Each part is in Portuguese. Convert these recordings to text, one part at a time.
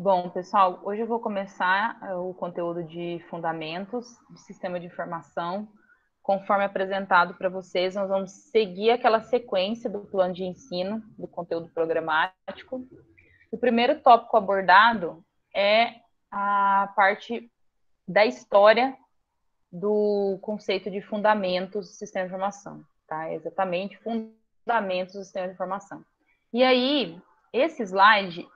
Bom, pessoal, hoje eu vou começar o conteúdo de fundamentos de sistema de informação. Conforme apresentado para vocês, nós vamos seguir aquela sequência do plano de ensino do conteúdo programático. O primeiro tópico abordado é a parte da história do conceito de fundamentos do sistema de informação, tá? Exatamente, fundamentos do sistema de informação. E aí, esse slide,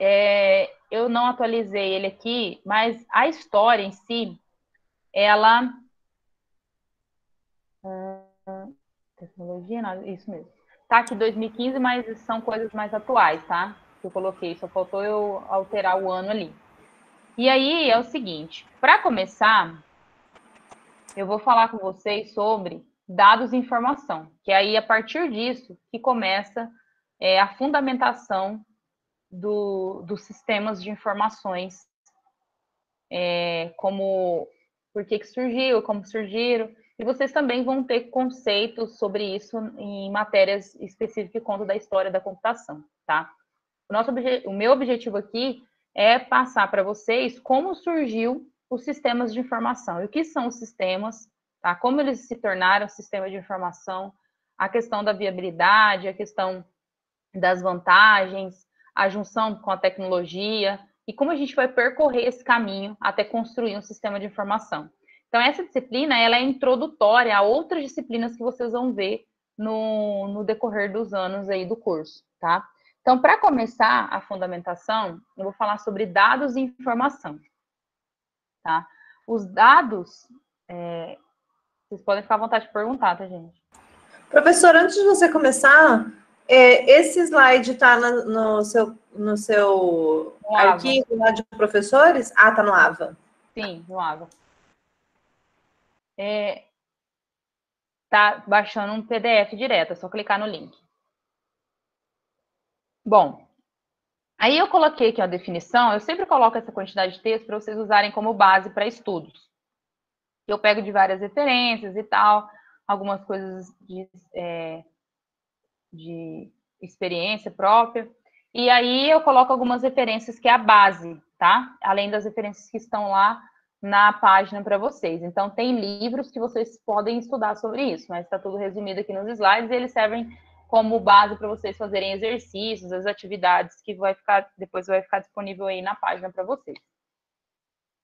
eu não atualizei ele aqui, mas a história em si, ela... Tecnologia, nada, isso mesmo. Tá aqui 2015, mas são coisas mais atuais, tá? Que eu coloquei, só faltou eu alterar o ano ali. E aí é o seguinte, para começar, eu vou falar com vocês sobre dados e informação, que aí a partir disso que começa a fundamentação dos sistemas de informações, como por que surgiu, como surgiram, e vocês também vão ter conceitos sobre isso em matérias específicas que contam da história da computação, tá? O meu objetivo aqui é passar para vocês como surgiu os sistemas de informação e o que são os sistemas, tá? Como eles se tornaram sistemas de informação, a questão da viabilidade, a questão das vantagens, a junção com a tecnologia e como a gente vai percorrer esse caminho até construir um sistema de informação. Então, essa disciplina ela é introdutória a outras disciplinas que vocês vão ver no decorrer dos anos aí do curso, tá? Então, para começar a fundamentação, eu vou falar sobre dados e informação, tá? Os dados, vocês podem ficar à vontade de perguntar, tá, gente? Professor, antes de você começar, esse slide está no seu No AVA. arquivo lá de professores? Ah, está no AVA. Sim, no AVA. Tá baixando um PDF direto, é só clicar no link. Bom, aí eu coloquei aqui a definição, eu sempre coloco essa quantidade de texto para vocês usarem como base para estudos. Eu pego de várias referências e tal, algumas coisas de experiência própria, e aí eu coloco algumas referências que é a base, tá? Além das referências que estão lá na página para vocês. Então, tem livros que vocês podem estudar sobre isso, mas está tudo resumido aqui nos slides e eles servem como base para vocês fazerem exercícios, as atividades que depois vai ficar disponível aí na página para vocês.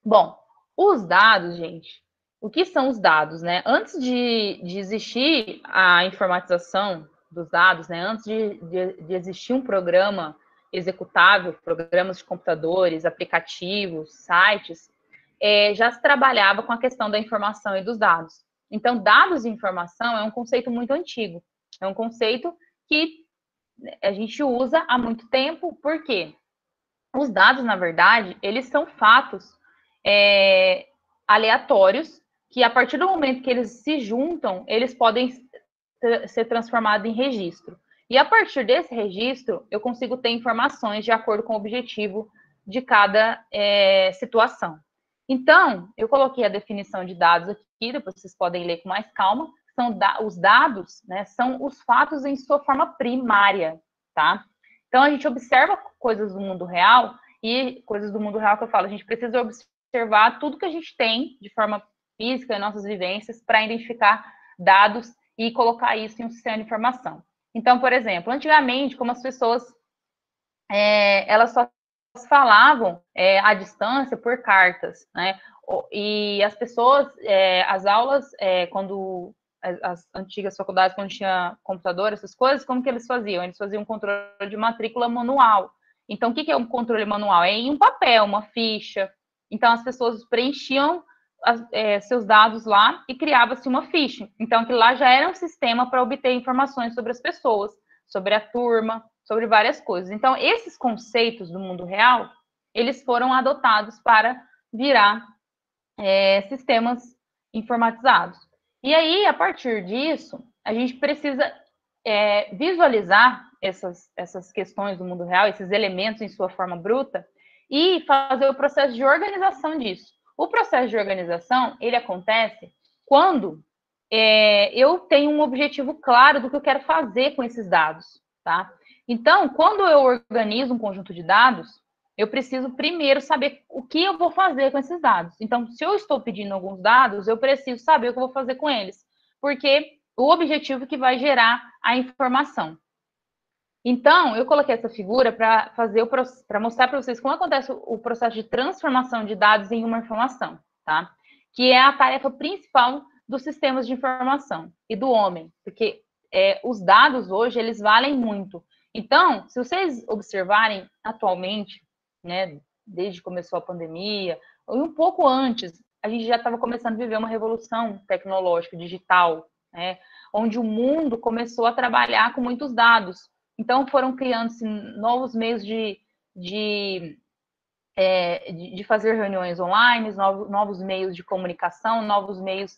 Bom, os dados, gente, o que são os dados, né? Antes de existir a informatização dos dados, né? Antes de existir um programa executável, programas de computadores, aplicativos, sites, já se trabalhava com a questão da informação e dos dados. Então, dados e informação é um conceito muito antigo. É um conceito que a gente usa há muito tempo, porque os dados, na verdade, eles são fatos aleatórios, que a partir do momento que eles se juntam, eles podem ser transformados em registro. E a partir desse registro, eu consigo ter informações de acordo com o objetivo de cada situação. Então, eu coloquei a definição de dados aqui, depois vocês podem ler com mais calma. Os dados, né, são os fatos em sua forma primária, tá? Então, a gente observa coisas do mundo real, e coisas do mundo real que eu falo, a gente precisa observar tudo que a gente tem de forma física, em nossas vivências, para identificar dados e colocar isso em um sistema de informação. Então, por exemplo, antigamente, como as pessoas elas só falavam à distância por cartas, né? E as pessoas, as aulas, quando as antigas faculdades, quando tinha computador, essas coisas, como que eles faziam? Eles faziam um controle de matrícula manual. Então, o que é um controle manual? É em um papel, uma ficha. Então, as pessoas preenchiam seus dados lá e criava-se uma ficha. Então, aquilo lá já era um sistema para obter informações sobre as pessoas, sobre a turma, sobre várias coisas. Então, esses conceitos do mundo real, eles foram adotados para virar sistemas informatizados. E aí, a partir disso, a gente precisa visualizar essas questões do mundo real, esses elementos em sua forma bruta, e fazer o processo de organização disso. O processo de organização, ele acontece quando eu tenho um objetivo claro do que eu quero fazer com esses dados, tá? Então, quando eu organizo um conjunto de dados, eu preciso primeiro saber o que eu vou fazer com esses dados. Então, se eu estou pedindo alguns dados, eu preciso saber o que eu vou fazer com eles, porque o objetivo que vai gerar a informação. Então, eu coloquei essa figura para mostrar para vocês como acontece o processo de transformação de dados em uma informação, tá? Que é a tarefa principal dos sistemas de informação e do homem, porque os dados hoje, eles valem muito. Então, se vocês observarem atualmente, né, desde que começou a pandemia, ou um pouco antes, a gente já estava começando a viver uma revolução tecnológica, digital, né, onde o mundo começou a trabalhar com muitos dados. Então, foram criando-se novos meios de fazer reuniões online, novos meios de comunicação, novos meios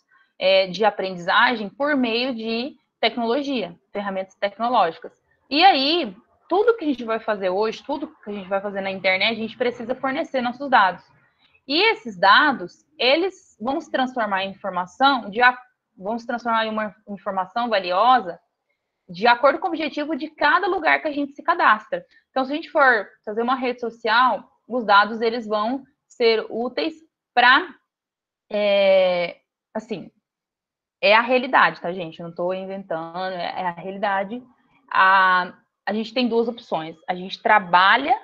de aprendizagem por meio de tecnologia, ferramentas tecnológicas. E aí, tudo que a gente vai fazer hoje, tudo que a gente vai fazer na internet, a gente precisa fornecer nossos dados. E esses dados, eles vão se transformar em informação, vão se transformar em uma informação valiosa de acordo com o objetivo de cada lugar que a gente se cadastra. Então, se a gente for fazer uma rede social, os dados eles vão ser úteis para, assim, é a realidade, tá, gente? Eu não estou inventando, é a realidade. A gente tem duas opções. A gente trabalha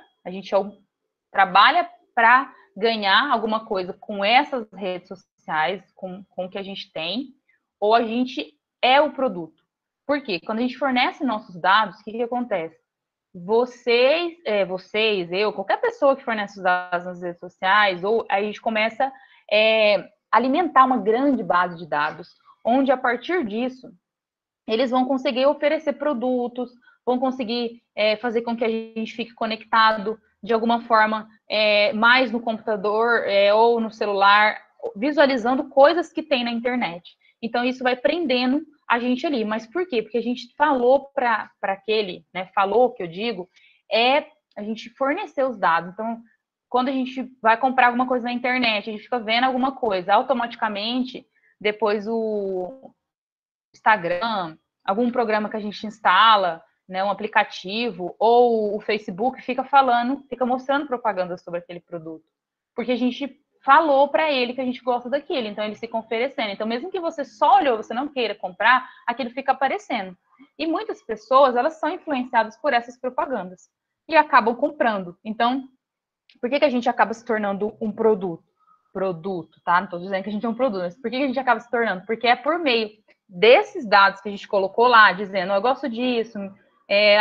para ganhar alguma coisa com essas redes sociais, com o que a gente tem, ou a gente é o produto. Por quê? Quando a gente fornece nossos dados, o que acontece? Vocês, eu, qualquer pessoa que fornece os dados nas redes sociais, ou a gente começa a alimentar uma grande base de dados, onde a partir disso, eles vão conseguir oferecer produtos, vão conseguir fazer com que a gente fique conectado de alguma forma mais no computador ou no celular, visualizando coisas que tem na internet. Então, isso vai prendendo a gente ali. Mas por quê? Porque a gente falou para aquele, né? Falou, que eu digo, a gente fornecer os dados. Então, quando a gente vai comprar alguma coisa na internet, a gente fica vendo alguma coisa, automaticamente, depois o Instagram, algum programa que a gente instala, né, um aplicativo, ou o Facebook fica mostrando propaganda sobre aquele produto. Porque a gente falou para ele que a gente gosta daquilo, então ele fica oferecendo. Então, mesmo que você só olhou, você não queira comprar, aquilo fica aparecendo. E muitas pessoas, elas são influenciadas por essas propagandas e acabam comprando. Então, por que a gente acaba se tornando um produto? Tá? Não estou dizendo que a gente é um produto, mas por que a gente acaba se tornando? Porque é por meio desses dados que a gente colocou lá, dizendo, eu gosto disso,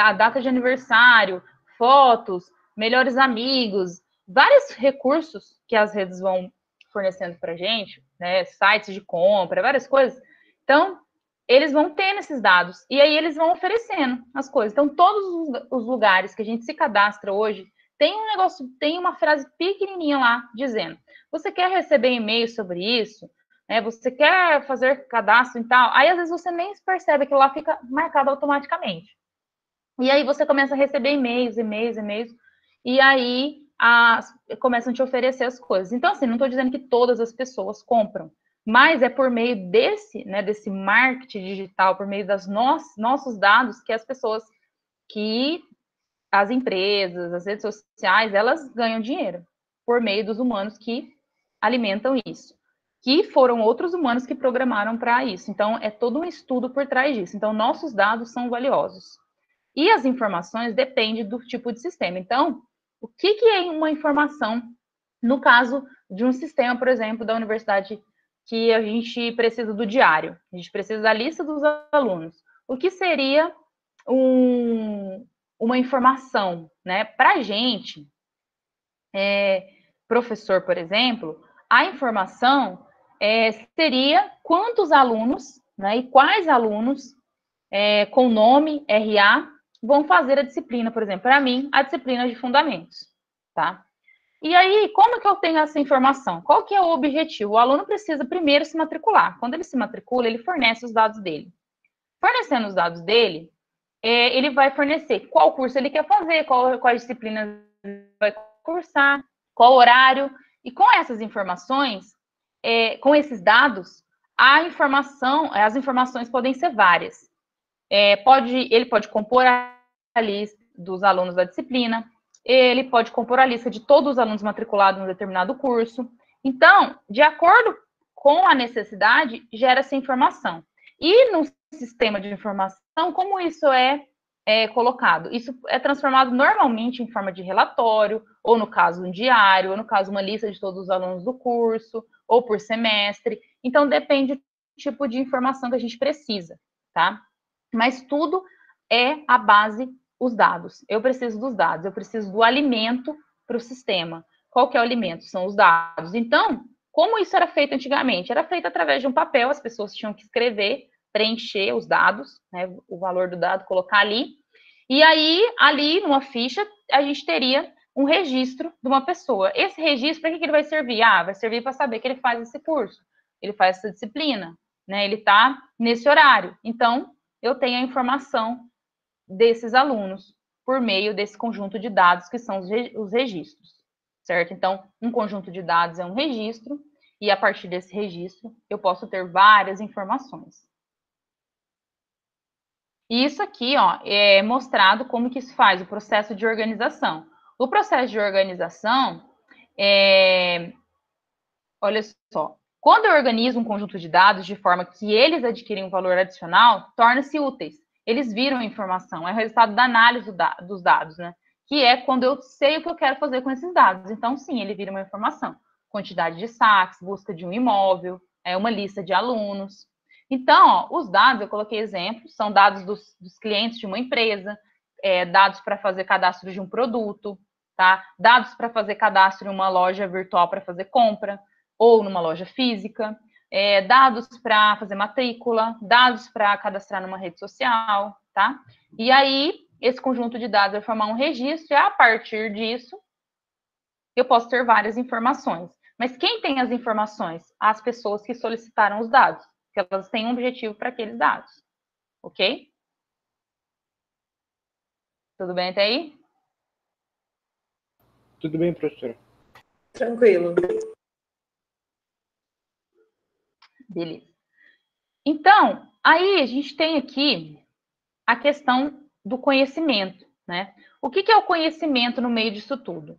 a data de aniversário, fotos, melhores amigos, vários recursos que as redes vão fornecendo para a gente, né, sites de compra, várias coisas. Então, eles vão tendo esses dados e aí eles vão oferecendo as coisas. Então, todos os lugares que a gente se cadastra hoje, tem uma frase pequenininha lá dizendo, você quer receber e-mail sobre isso? Você quer fazer cadastro e tal? Aí, às vezes, você nem percebe que lá fica marcado automaticamente. E aí, você começa a receber e-mails, e aí começam a te oferecer as coisas. Então, assim, não estou dizendo que todas as pessoas compram, mas é por meio desse marketing digital, por meio dos nossos dados, que as empresas, as redes sociais, elas ganham dinheiro por meio dos humanos que alimentam isso. Que foram outros humanos que programaram para isso. Então, é todo um estudo por trás disso. Então, nossos dados são valiosos. E as informações dependem do tipo de sistema. Então, o que é uma informação no caso de um sistema, por exemplo, da universidade, que a gente precisa do diário, a gente precisa da lista dos alunos. O que seria uma informação, né? Para a gente, professor, por exemplo, a informação seria quantos alunos, né, e quais alunos com nome, RA, vão fazer a disciplina, por exemplo, para mim, a disciplina de fundamentos, tá? E aí, como que eu tenho essa informação? Qual que é o objetivo? O aluno precisa primeiro se matricular. Quando ele se matricula, ele fornece os dados dele. Fornecendo os dados dele, ele vai fornecer qual curso ele quer fazer, quais disciplinas ele vai cursar, qual horário. E com essas informações, com esses dados, as informações podem ser várias. Ele pode compor a lista dos alunos da disciplina, ele pode compor a lista de todos os alunos matriculados em um determinado curso. Então, de acordo com a necessidade, gera-se informação. E no sistema de informação, como isso é colocado? Isso é transformado normalmente em forma de relatório, ou no caso um diário, ou no caso uma lista de todos os alunos do curso, ou por semestre. Então, depende do tipo de informação que a gente precisa, tá? Mas tudo é a base, os dados. Eu preciso dos dados, eu preciso do alimento para o sistema. Qual que é o alimento? São os dados. Então, como isso era feito antigamente? Era feito através de um papel, as pessoas tinham que escrever, preencher os dados, né, o valor do dado, colocar ali. E aí, ali, numa ficha, a gente teria um registro de uma pessoa. Esse registro, para que ele vai servir? Ah, vai servir para saber que ele faz esse curso, ele faz essa disciplina, né? Ele está nesse horário. Então, eu tenho a informação desses alunos por meio desse conjunto de dados que são os registros, certo? Então, um conjunto de dados é um registro, e a partir desse registro, eu posso ter várias informações. E isso aqui, ó, é mostrado como que isso faz, o processo de organização. O processo de organização, olha só, quando eu organizo um conjunto de dados de forma que eles adquirem um valor adicional, torna-se úteis. Eles viram informação, é o resultado da análise dos dados, né? Que é quando eu sei o que eu quero fazer com esses dados. Então, sim, ele vira uma informação. Quantidade de saques, busca de um imóvel, uma lista de alunos. Então, ó, os dados, eu coloquei exemplos, são dados dos clientes de uma empresa, dados para fazer cadastro de um produto, tá? Dados para fazer cadastro em uma loja virtual para fazer compra, ou numa loja física, dados para fazer matrícula, dados para cadastrar numa rede social, tá? E aí, esse conjunto de dados vai formar um registro, e a partir disso, eu posso ter várias informações. Mas quem tem as informações? As pessoas que solicitaram os dados, que elas têm um objetivo para aqueles dados, ok? Tudo bem até aí? Tudo bem, professora. Tranquilo. Beleza. Então, aí a gente tem aqui a questão do conhecimento, né? O que é o conhecimento no meio disso tudo?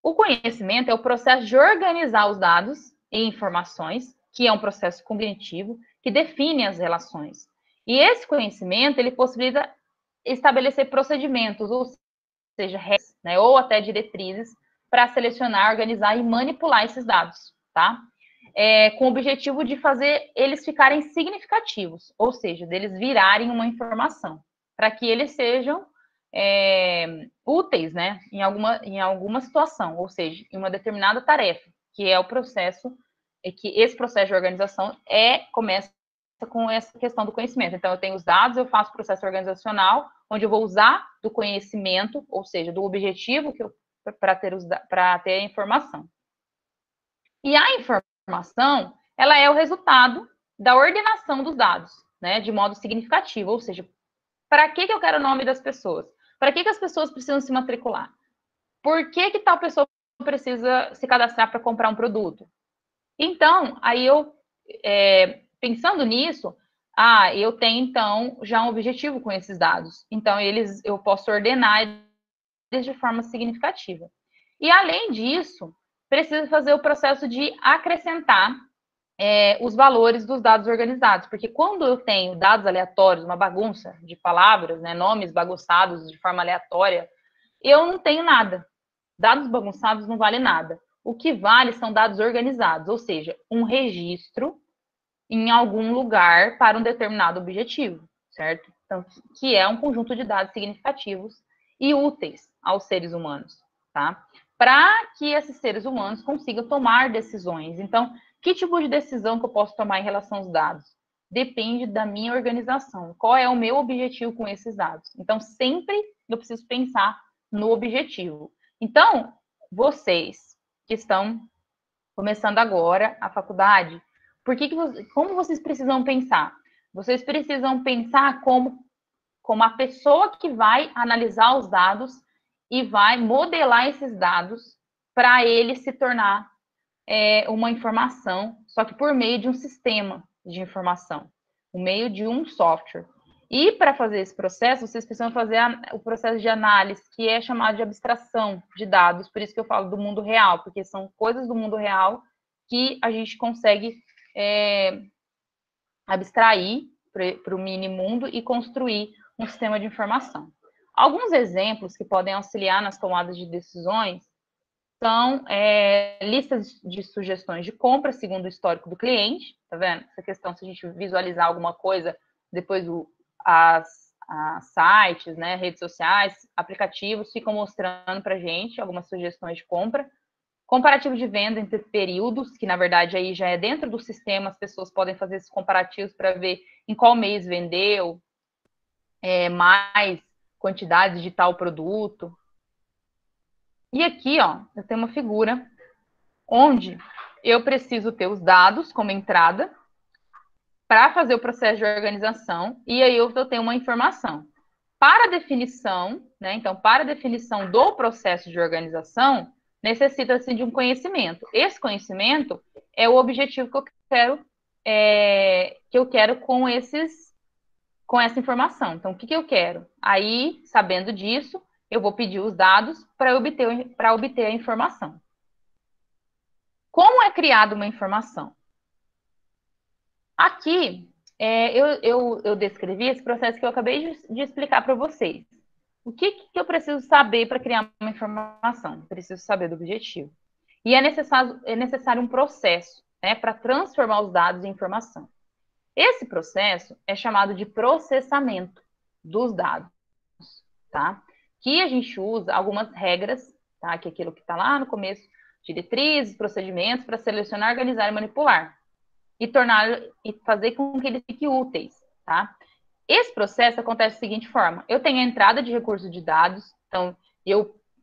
O conhecimento é o processo de organizar os dados e informações, que é um processo cognitivo, que define as relações. E esse conhecimento, ele possibilita estabelecer procedimentos, ou seja, regras, né, ou até diretrizes, para selecionar, organizar e manipular esses dados, tá? Com o objetivo de fazer eles ficarem significativos, ou seja, deles virarem uma informação, para que eles sejam úteis, né, em alguma situação, ou seja, em uma determinada tarefa, que é o processo, que esse processo de organização começa com essa questão do conhecimento. Então, eu tenho os dados, eu faço o processo organizacional, onde eu vou usar do conhecimento, ou seja, do objetivo para ter a informação. E a informação, ela é o resultado da ordenação dos dados, né, de modo significativo, ou seja, para que eu quero o nome das pessoas? Para que as pessoas precisam se matricular? Por que tal pessoa precisa se cadastrar para comprar um produto? Então, aí eu, pensando nisso, eu tenho, então, já um objetivo com esses dados. Então, eu posso ordenar eles de forma significativa. E, além disso, preciso fazer o processo de acrescentar os valores dos dados organizados, porque quando eu tenho dados aleatórios, uma bagunça de palavras, né, nomes bagunçados de forma aleatória, eu não tenho nada. Dados bagunçados não valem nada. O que vale são dados organizados, ou seja, um registro em algum lugar para um determinado objetivo, certo? Então, que é um conjunto de dados significativos e úteis aos seres humanos, tá? Para que esses seres humanos consigam tomar decisões. Então, que tipo de decisão que eu posso tomar em relação aos dados? Depende da minha organização. Qual é o meu objetivo com esses dados? Então, sempre eu preciso pensar no objetivo. Então, vocês que estão começando agora a faculdade, como vocês precisam pensar? Vocês precisam pensar como a pessoa que vai analisar os dados e vai modelar esses dados para ele se tornar uma informação, só que por meio de um sistema de informação, por meio de um software. E para fazer esse processo, vocês precisam fazer o processo de análise, que é chamado de abstração de dados, por isso que eu falo do mundo real, porque são coisas do mundo real que a gente consegue abstrair para o mini mundo e construir um sistema de informação. Alguns exemplos que podem auxiliar nas tomadas de decisões são listas de sugestões de compra segundo o histórico do cliente, tá vendo? Essa questão, se a gente visualizar alguma coisa, depois as sites, né, redes sociais, aplicativos ficam mostrando para a gente algumas sugestões de compra. Comparativo de venda entre períodos, que na verdade aí já é dentro do sistema, as pessoas podem fazer esses comparativos para ver em qual mês vendeu mais quantidade de tal produto. E aqui, ó, eu tenho uma figura onde eu preciso ter os dados como entrada para fazer o processo de organização, e aí eu tenho uma informação. Para a definição, né, então, para a definição do processo de organização, necessita-se de um conhecimento. Esse conhecimento é o objetivo que eu quero com essa informação. Então, o que eu quero? Aí, sabendo disso, eu vou pedir os dados para obter a informação. Como é criada uma informação? Aqui, eu descrevi esse processo que eu acabei de explicar para vocês. O que eu preciso saber para criar uma informação? Preciso saber do objetivo. E é necessário um processo, né, para transformar os dados em informação. Esse processo é chamado de processamento dos dados, tá? Que a gente usa algumas regras, tá? Que é aquilo que está lá no começo, diretrizes, procedimentos para selecionar, organizar e manipular. E fazer com que eles fiquem úteis, tá? Esse processo acontece da seguinte forma: eu tenho a entrada de recursos de dados, então,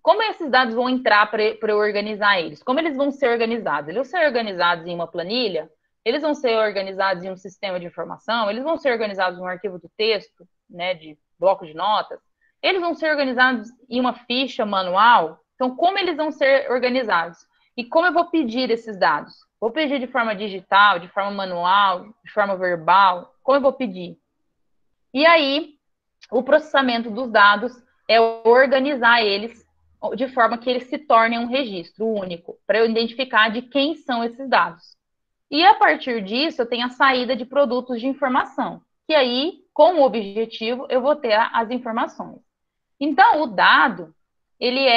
como esses dados vão entrar para eu organizar eles? Como eles vão ser organizados? Eles vão ser organizados em uma planilha? Eles vão ser organizados em um sistema de informação? Eles vão ser organizados em um arquivo de texto, né, de bloco de notas? Eles vão ser organizados em uma ficha manual? Então, como eles vão ser organizados? E como eu vou pedir esses dados? Vou pedir de forma digital, de forma manual, de forma verbal? Como eu vou pedir? E aí, o processamento dos dados é organizar eles de forma que eles se tornem um registro único, para eu identificar de quem são esses dados. E a partir disso, eu tenho a saída de produtos de informação, que aí, com o objetivo, eu vou ter as informações. Então, o dado, ele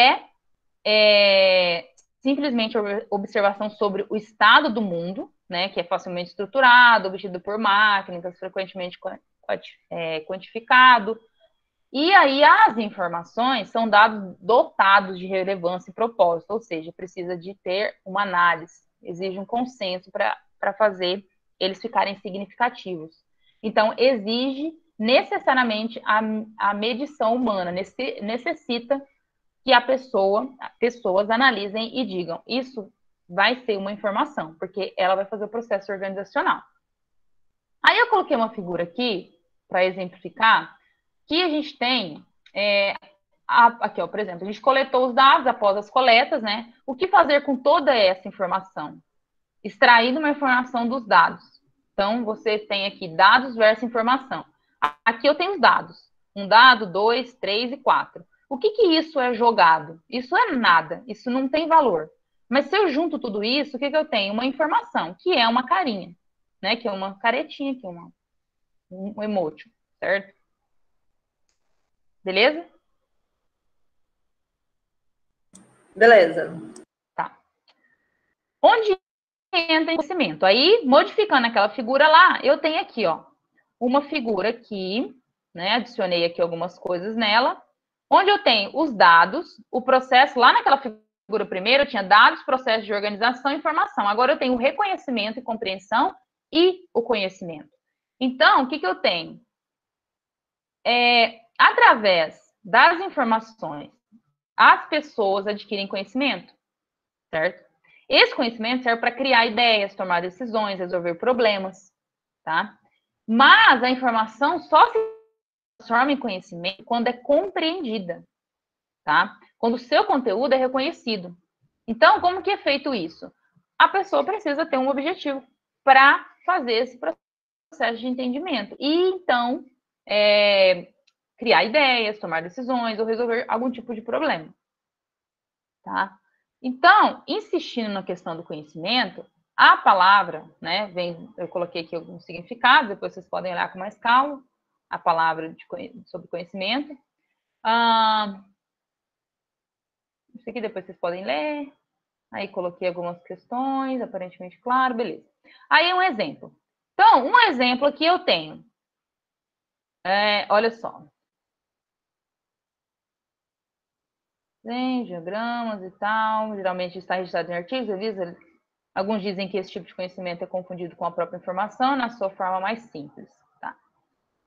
simplesmente observação sobre o estado do mundo, né, que é facilmente estruturado, obtido por máquinas, frequentemente quantificado. E aí as informações são dados dotados de relevância e propósito, ou seja, precisa de ter uma análise, exige um consenso para fazer eles ficarem significativos. Então, exige necessariamente a medição humana, necessita que pessoas analisem e digam, isso vai ser uma informação, porque ela vai fazer o processo organizacional. Aí eu coloquei uma figura aqui, para exemplificar, que a gente tem, aqui, ó, por exemplo, a gente coletou os dados após as coletas, né? O que fazer com toda essa informação? Extraindo uma informação dos dados. Então, você tem aqui dados versus informação. Aqui eu tenho os dados. 1 dado, 2, 3 e 4. O que isso é jogado? Isso é nada, isso não tem valor. Mas se eu junto tudo isso, o que eu tenho? Uma informação, que é uma carinha, né? Que é uma caretinha aqui, um emoji, certo? Beleza? Beleza. Tá. Onde entra conhecimento? Aí, modificando aquela figura lá, eu tenho aqui, ó, uma figura aqui, né? Adicionei aqui algumas coisas nela, onde eu tenho os dados, o processo, lá naquela figura primeiro, eu tinha dados, processo de organização e informação. Agora eu tenho o reconhecimento e compreensão e o conhecimento. Então, o que eu tenho? Através das informações, as pessoas adquirem conhecimento, certo? Esse conhecimento serve para criar ideias, tomar decisões, resolver problemas, tá? Mas a informação só se transforma em conhecimento quando é compreendida, tá? Quando o seu conteúdo é reconhecido. Então, como que é feito isso? A pessoa precisa ter um objetivo para fazer esse processo de entendimento. E então, criar ideias, tomar decisões ou resolver algum tipo de problema. Tá? Então, insistindo na questão do conhecimento, a palavra, né, eu coloquei aqui alguns significados, depois vocês podem olhar com mais calma, a palavra sobre conhecimento. Isso aqui depois vocês podem ler. Aí coloquei algumas questões, aparentemente claro, beleza. Aí um exemplo. Então, um exemplo aqui eu tenho. Olha só. Tem diagramas e tal. Geralmente está registrado em artigos, revista. Alguns dizem que esse tipo de conhecimento é confundido com a própria informação na sua forma mais simples. Tá?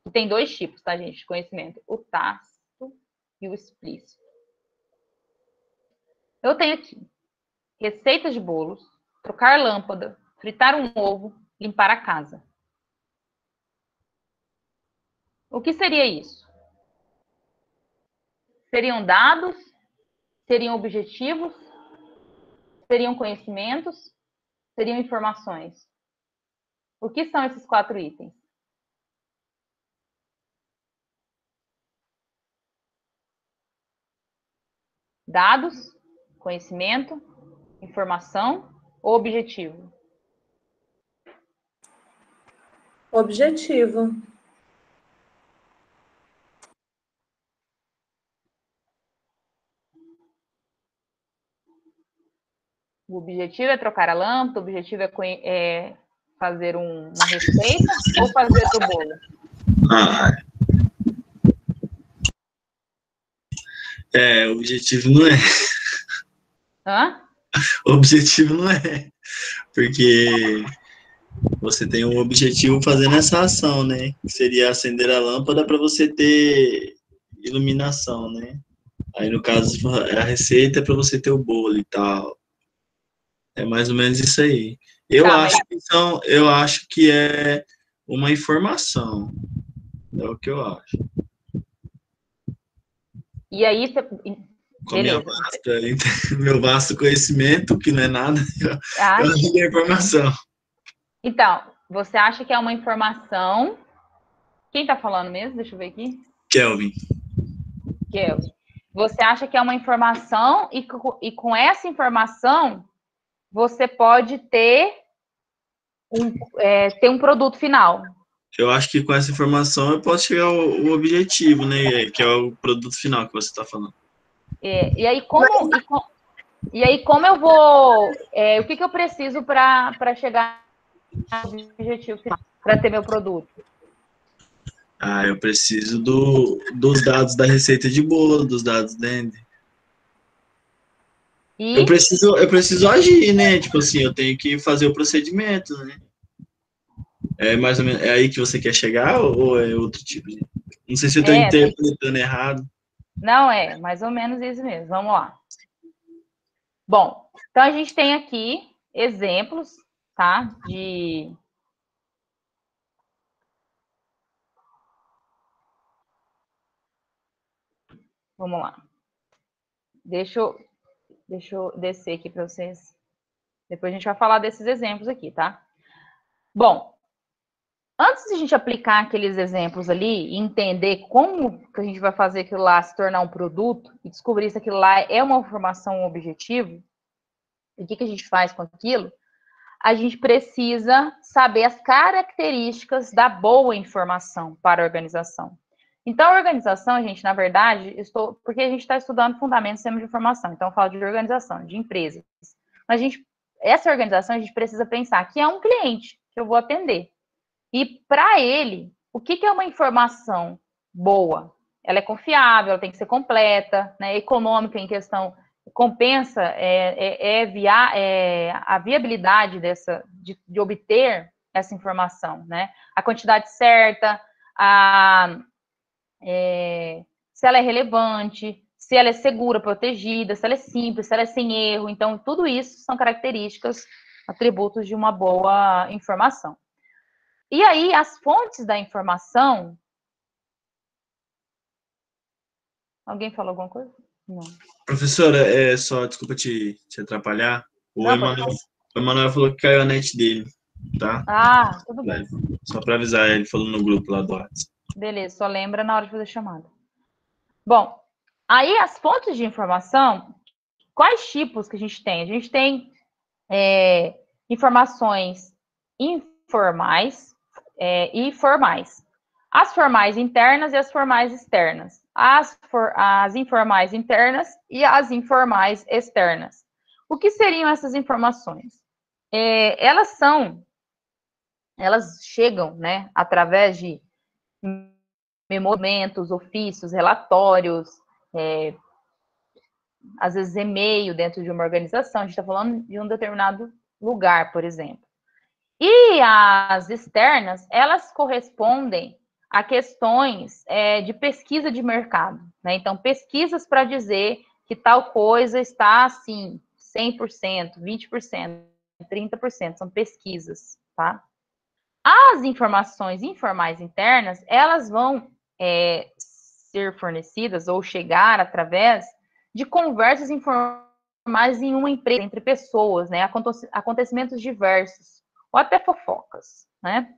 E tem dois tipos, tá, gente, de conhecimento. O tácito e o explícito. Eu tenho aqui receitas de bolos, trocar lâmpada, fritar um ovo, limpar a casa. O que seria isso? Seriam dados? Seriam objetivos? Seriam conhecimentos? Seriam informações? O que são esses 4 itens? Dados, conhecimento, informação ou objetivo? Objetivo. O objetivo é trocar a lâmpada, o objetivo é fazer uma receita ou fazer o bolo? O objetivo não é. Hã? O objetivo não é. Porque você tem um objetivo fazendo essa ação, né? Que seria acender a lâmpada para você ter iluminação, né? Aí, no caso, a receita é para você ter o bolo e tal. É mais ou menos isso aí. Eu acho que é uma informação. É o que eu acho. E aí você... Com meu vasto conhecimento, que não é nada, eu acho que é informação. Então, você acha que é uma informação... Quem está falando mesmo? Deixa eu ver aqui. Kelvin. Você acha que é uma informação e com essa informação você pode ter um produto final. Eu acho que com essa informação eu posso chegar ao objetivo, né? Que é o produto final que você está falando. E aí, como eu vou... o que eu preciso para chegar ao objetivo final, para ter meu produto? Eu preciso dos dados da receita de bolo, dos dados da Andy. Eu preciso agir, né? Tipo assim, eu tenho que fazer o procedimento, né? É mais ou menos, é aí que você quer chegar ou é outro tipo? Não sei se eu estou interpretando errado. Não, é mais ou menos isso mesmo. Vamos lá. Bom, então a gente tem aqui exemplos, tá? Vamos lá. Deixa eu descer aqui para vocês. Depois a gente vai falar desses exemplos aqui, tá? Bom, antes de a gente aplicar aqueles exemplos ali e entender como que a gente vai fazer aquilo lá se tornar um produto e descobrir se aquilo lá é uma informação, um objetivo, e o que a gente faz com aquilo, a gente precisa saber as características da boa informação para a organização. Então, a organização, gente, na verdade, porque a gente está estudando fundamentos do sistema de informação, então eu falo de organização, de empresas. Mas essa organização, a gente precisa pensar que é um cliente que eu vou atender. E para ele, o que é uma informação boa? Ela é confiável, ela tem que ser completa, né? Econômica em questão, compensa a viabilidade de obter essa informação, né? A quantidade certa, se ela é relevante, se ela é segura, protegida, se ela é simples, se ela é sem erro. Então, tudo isso são características, atributos de uma boa informação. E aí, as fontes da informação... Alguém falou alguma coisa? Não. Professora, desculpa te atrapalhar. O Emanuel falou que caiu a net dele, tá? Tudo bem. Só para avisar, ele falou no grupo lá do WhatsApp. Beleza, só lembra na hora de fazer a chamada. Bom, aí as fontes de informação, quais tipos que a gente tem? A gente tem informações informais e formais. As formais internas e as formais externas. As informais internas e as informais externas. O que seriam essas informações? Elas chegam, né, através de memoriamentos, ofícios, relatórios, às vezes e-mail dentro de uma organização. A gente está falando de um determinado lugar, por exemplo. E as externas, elas correspondem a questões de pesquisa de mercado, né? Então, pesquisas para dizer que tal coisa está assim, 100%, 20%, 30%, são pesquisas, tá? As informações informais internas, elas vão ser fornecidas ou chegar através de conversas informais em uma empresa, entre pessoas, né? Acontecimentos diversos, ou até fofocas, né?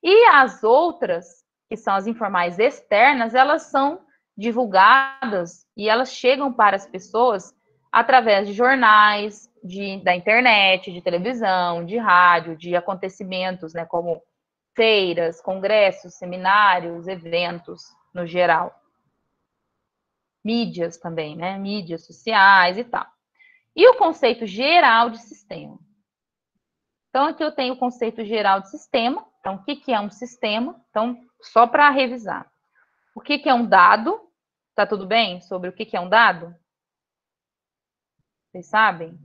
E as outras, que são as informais externas, elas são divulgadas e elas chegam para as pessoas através de jornais, da internet, de televisão, de rádio, de acontecimentos, né, como feiras, congressos, seminários, eventos, no geral. Mídias também, né? Mídias sociais e tal. E o conceito geral de sistema. Então, aqui eu tenho o conceito geral de sistema. Então, o que é um sistema? Então, só para revisar. O que é um dado? Tá tudo bem sobre o que é um dado? Vocês sabem?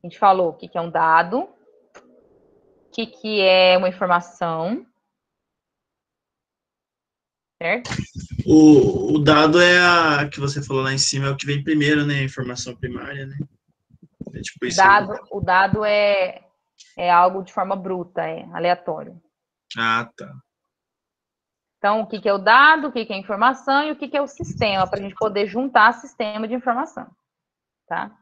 A gente falou o que é um dado, o que é uma informação, certo? O dado é a que você falou lá em cima, é o que vem primeiro, né? A informação primária, né? É tipo isso aí. O dado é algo de forma bruta, é aleatório. Ah, tá. Então, o que é o dado, o que é a informação e o que é o sistema, para a gente poder juntar sistema de informação, tá?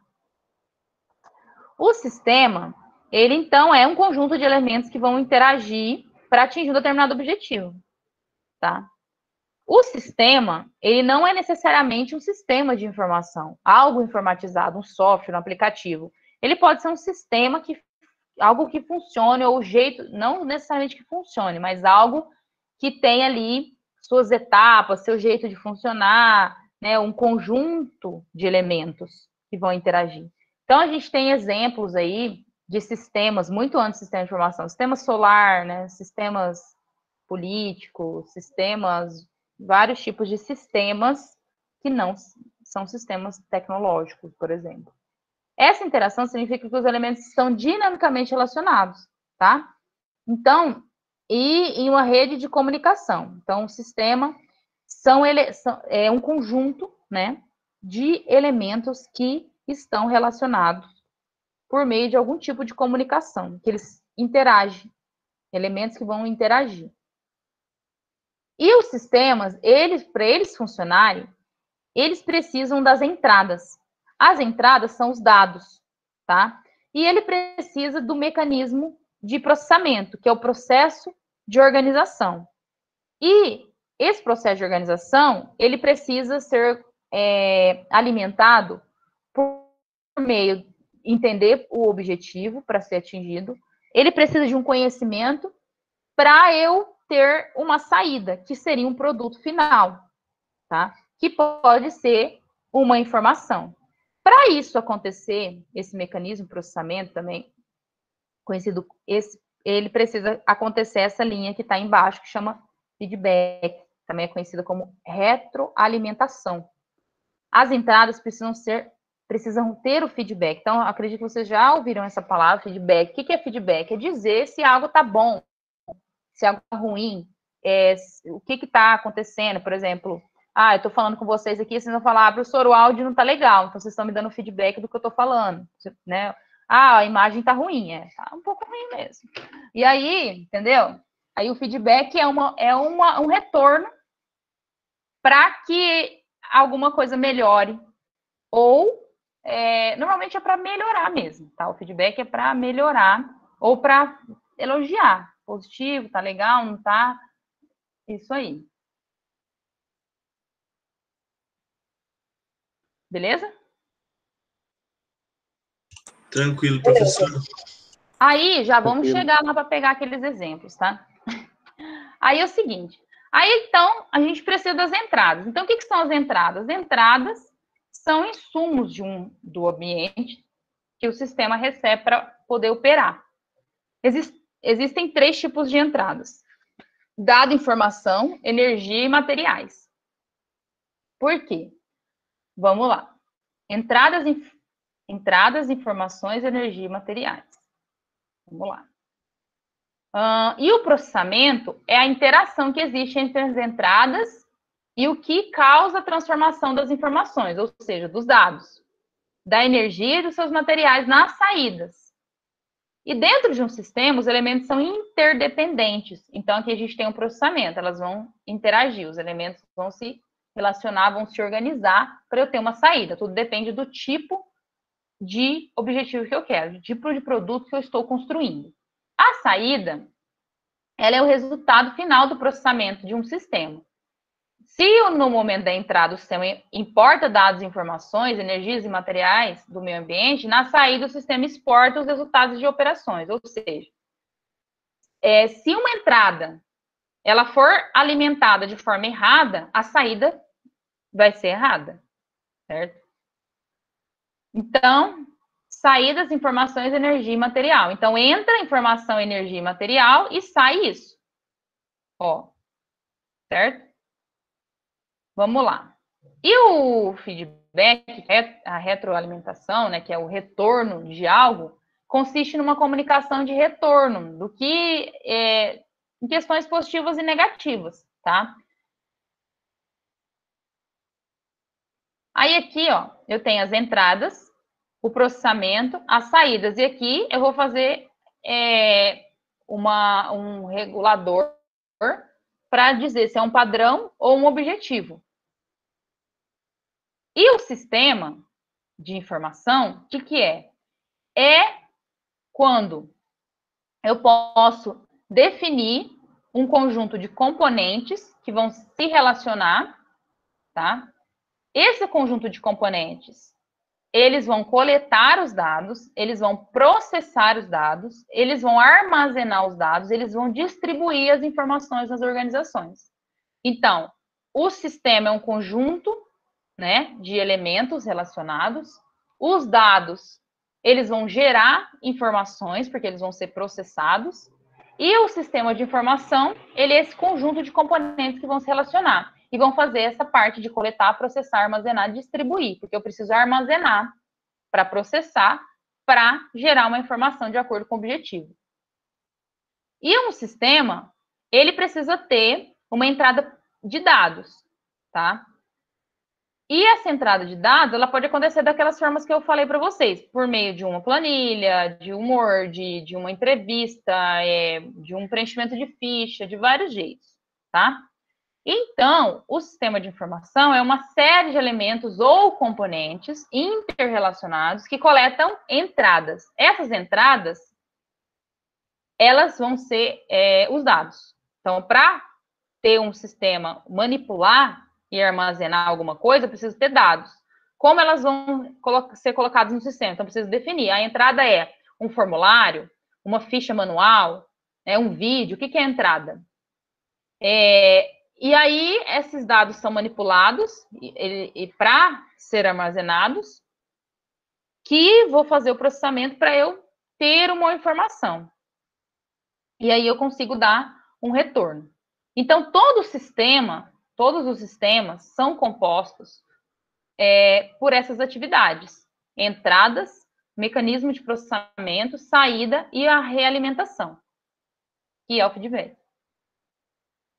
O sistema, ele, então, é um conjunto de elementos que vão interagir para atingir um determinado objetivo, tá? O sistema, ele não é necessariamente um sistema de informação, algo informatizado, um software, um aplicativo. Ele pode ser um sistema algo que funcione, ou o jeito, não necessariamente que funcione, mas algo que tem ali suas etapas, seu jeito de funcionar, né, um conjunto de elementos que vão interagir. Então, a gente tem exemplos aí de sistemas, muito antes do sistema de informação, sistema solar, né, sistemas políticos, vários tipos de sistemas que não são sistemas tecnológicos, por exemplo. Essa interação significa que os elementos estão dinamicamente relacionados, tá? Então, e em uma rede de comunicação. Então, o sistema é um conjunto, né, de elementos que estão relacionados por meio de algum tipo de comunicação, que eles interagem, elementos que vão interagir. E os sistemas, para eles funcionarem, eles precisam das entradas. As entradas são os dados, tá? E ele precisa do mecanismo de processamento, que é o processo de organização. E esse processo de organização, ele precisa ser alimentado por meio de entender o objetivo para ser atingido. Ele precisa de um conhecimento para eu ter uma saída, que seria um produto final, tá? Que pode ser uma informação. Para isso acontecer, esse mecanismo de processamento também, conhecido, ele precisa acontecer essa linha que está embaixo, que chama feedback, também é conhecida como retroalimentação. As entradas precisam ter o feedback. Então, acredito que vocês já ouviram essa palavra, feedback. O que é feedback? É dizer se algo está bom, se algo está ruim, o que está acontecendo. Por exemplo, eu estou falando com vocês aqui, vocês vão falar, professor, o áudio não está legal, então vocês estão me dando feedback do que eu estou falando, né? A imagem está ruim, tá um pouco ruim mesmo. E aí, entendeu? Aí o feedback é um retorno para que alguma coisa melhore, ou normalmente é para melhorar mesmo, tá? O feedback é para melhorar ou para elogiar. Positivo, tá legal, não tá? Isso aí. Beleza? Tranquilo, professor. Aí já vamos Tranquilo. chegar lá para pegar aqueles exemplos, tá? Aí é o seguinte. Aí então a gente precisa das entradas. Então o que são as entradas? As entradas são insumos do ambiente que o sistema recebe para poder operar. Existem 3 tipos de entradas: dado, informação, energia e materiais. Por quê? Vamos lá. Entradas, informações, energia e materiais. Vamos lá. E o processamento é a interação que existe entre as entradas e o que causa a transformação das informações, ou seja, dos dados, da energia e dos seus materiais nas saídas. E dentro de um sistema, os elementos são interdependentes. Então, aqui a gente tem um processamento, elas vão interagir, os elementos vão se relacionar, vão se organizar para eu ter uma saída. Tudo depende do tipo de objetivo que eu quero, do tipo de produto que eu estou construindo. A saída, ela é o resultado final do processamento de um sistema. Se no momento da entrada o sistema importa dados, informações, energias e materiais do meio ambiente, na saída o sistema exporta os resultados de operações. Ou seja, se uma entrada ela for alimentada de forma errada, a saída vai ser errada, certo? Então, saídas, informações, energia e material. Então, entra informação, energia e material e sai isso. Ó, certo? Vamos lá. E o feedback, a retroalimentação, né, que é o retorno de algo, consiste numa comunicação de retorno do que em questões positivas e negativas, tá? Aí aqui, ó, eu tenho as entradas, o processamento, as saídas. E aqui eu vou fazer um regulador para dizer se é um padrão ou um objetivo. E o sistema de informação, o que é? É quando eu posso definir um conjunto de componentes que vão se relacionar, tá? Esse conjunto de componentes, eles vão coletar os dados, eles vão processar os dados, eles vão armazenar os dados, eles vão distribuir as informações nas organizações. Então, o sistema é um conjunto, né, de elementos relacionados. Os dados, eles vão gerar informações, porque eles vão ser processados. E o sistema de informação, ele é esse conjunto de componentes que vão se relacionar e vão fazer essa parte de coletar, processar, armazenar, distribuir, porque eu preciso armazenar para processar, para gerar uma informação de acordo com o objetivo. E um sistema, ele precisa ter uma entrada de dados, tá? E essa entrada de dados, ela pode acontecer daquelas formas que eu falei para vocês, por meio de uma planilha, de um Word, de uma entrevista, de um preenchimento de ficha, de vários jeitos, tá? Então, o sistema de informação é uma série de elementos ou componentes interrelacionados que coletam entradas. Essas entradas, elas vão ser os dados. Então, para ter um sistema manipular e armazenar alguma coisa, eu preciso ter dados. Como elas vão ser colocadas no sistema? Então, eu preciso definir. A entrada é um formulário, uma ficha manual, um vídeo. O que é a entrada? E aí, esses dados são manipulados e para ser armazenados, que vou fazer o processamento para eu ter uma informação. E aí eu consigo dar um retorno. Então, todos os sistemas são compostos por essas atividades: entradas, mecanismo de processamento, saída e a realimentação, que é o feedback.